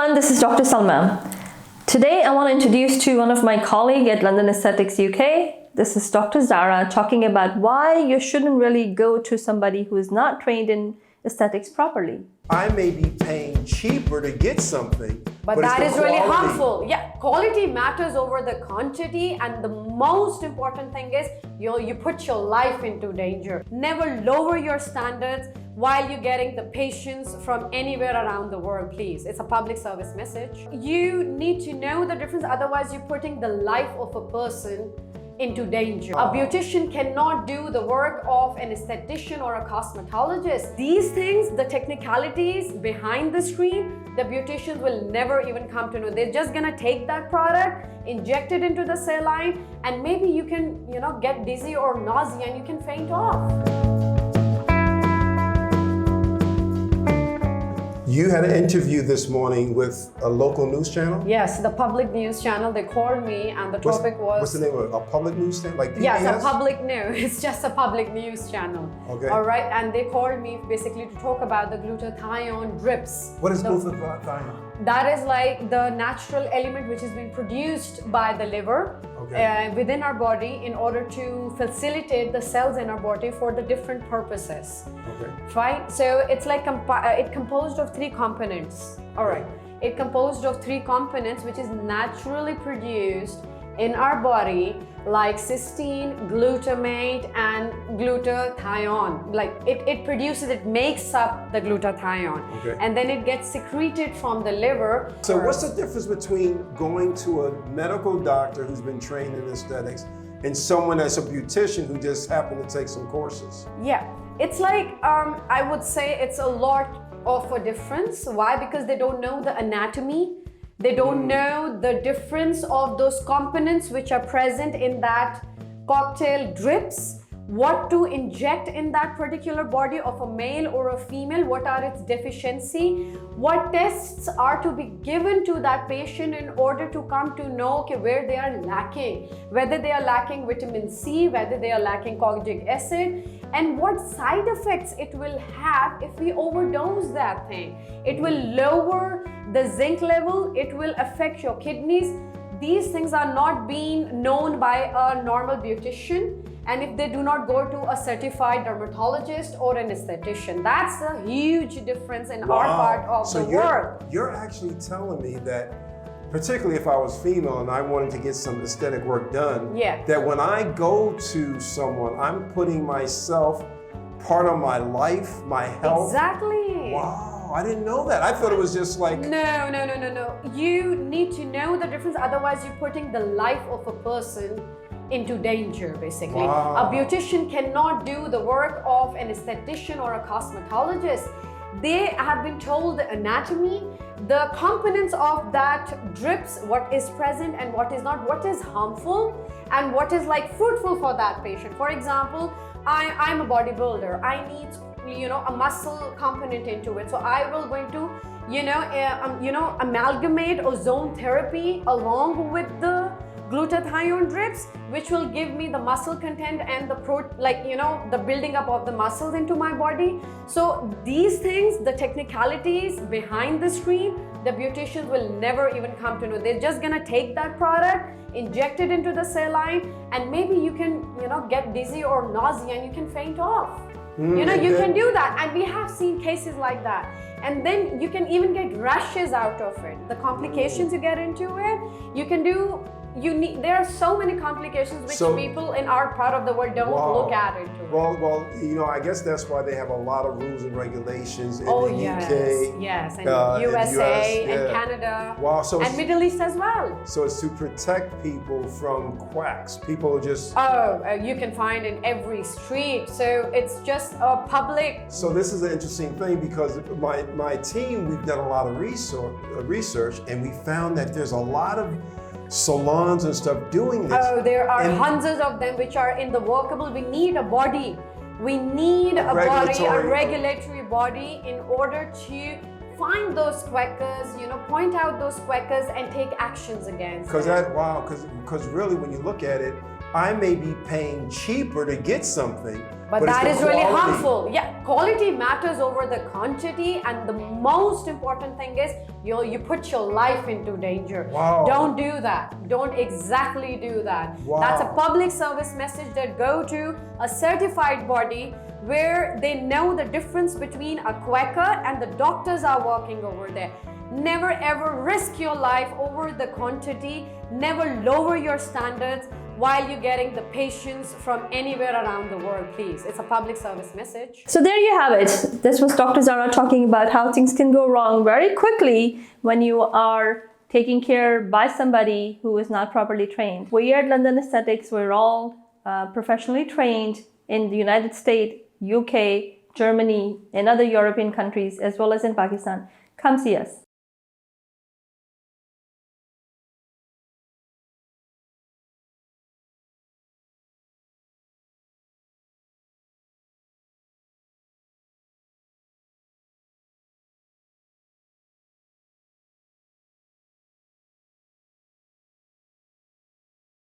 everyone, this is Dr. Salma. Today I want to introduce to one of my colleagues at London Aesthetics UK. This is Dr. Zehra talking about why you shouldn't really go to somebody who is not trained in aesthetics properly. I may be paying cheaper to get something, but that is really harmful. Yeah, quality matters over the quantity, and the most important thing is you put your life into danger. Never lower your standards while you're getting the patients from anywhere around the world, please. It's a public service message. You need to know the difference, otherwise you're putting the life of a person into danger. A beautician cannot do the work of an esthetician or a cosmetologist. These things, the technicalities behind the screen, the beauticians will never even come to know. They're just gonna take that product, inject it into the saline, and maybe you can, get dizzy or nausea and you can faint off. You had an interview this morning with a local news channel? Yes, the public news channel. They called me and the topic was... What's the name of it? A public news channel? Like PBS? Yes, a public news. It's just a public news channel. Okay. All right, and they called me basically to talk about the glutathione drips. What is glutathione? That is like the natural element which is being produced by the liver within our body in order to facilitate the cells in our body for the different purposes. Okay. Right? So it's like it composed of three components. All right. It composed of three components which is naturally produced in our body, like cysteine, glutamate, and glutathione. Like it makes up the glutathione, and then it gets secreted from the liver. So what's the difference between going to a medical doctor who's been trained in aesthetics and someone that's a beautician who just happened to take some courses? Yeah, it's like, I would say it's a lot of a difference. Why? Because they don't know the anatomy. They don't know the difference of those components which are present in that cocktail drips, what to inject in that particular body of a male or a female, what are its deficiency, what tests are to be given to that patient in order to come to know where they are lacking, whether they are lacking vitamin C, whether they are lacking kojic acid, and what side effects it will have if we overdose that thing. It will lower the zinc level, it will affect your kidneys. These things are not being known by a normal beautician, and if they do not go to a certified dermatologist or an esthetician. That's a huge difference in our part of the work. You're actually telling me that, particularly if I was female and I wanted to get some aesthetic work done, that when I go to someone, I'm putting myself, part of my life, my health. Exactly. Wow, I didn't know that. I thought it was just like... No. You need to know the difference, otherwise you're putting the life of a person into danger, basically. Wow. A beautician cannot do the work of an esthetician or a cosmetologist. They have been told the anatomy, the components of that drips, what is present and what is not, what is harmful and what is like fruitful for that patient. For example, I'm a bodybuilder. I need a muscle component into it. So I will going to amalgamate ozone therapy along with the glutathione drips, which will give me the muscle content and the building up of the muscles into my body. So these things, the technicalities behind the screen, the beauticians will never even come to know. They're just gonna take that product, inject it into the saline, and maybe you can get dizzy or nausea and you can faint off. You can do that, and we have seen cases like that. And then you can even get rashes out of it. The complications you get into it, there are so many complications which people in our part of the world don't look at it. Well, I guess that's why they have a lot of rules and regulations in the UK. And USA and Canada, and Middle East as well. So it's to protect people from quacks. People just... you can find in every street. So it's just a public... So this is an interesting thing because my team, we've done a lot of research, and we found that there's a lot of salons and stuff doing this. There are hundreds of them which are in the workable. We need a body. We need a regulatory body in order to find those quackers, point out those quackers and take actions against them. Because really when you look at it, I may be paying cheaper to get something, but it's that the is really quality. harmful. Yeah, quality matters over the quantity, and the most important thing is you put your life into danger. Wow. Don't do that. Don't exactly do that. Wow. That's a public service message that go to a certified body where they know the difference between a quacker and the doctors are working over there. Never ever risk your life over the quantity. Never lower your standards while you're getting the patients from anywhere around the world, please. It's a public service message. So there you have it. This was Dr. Zehra talking about how things can go wrong very quickly when you are taken care by somebody who is not properly trained. We at London Aesthetics, we're all professionally trained in the United States, UK, Germany, and other European countries, as well as in Pakistan. Come see us.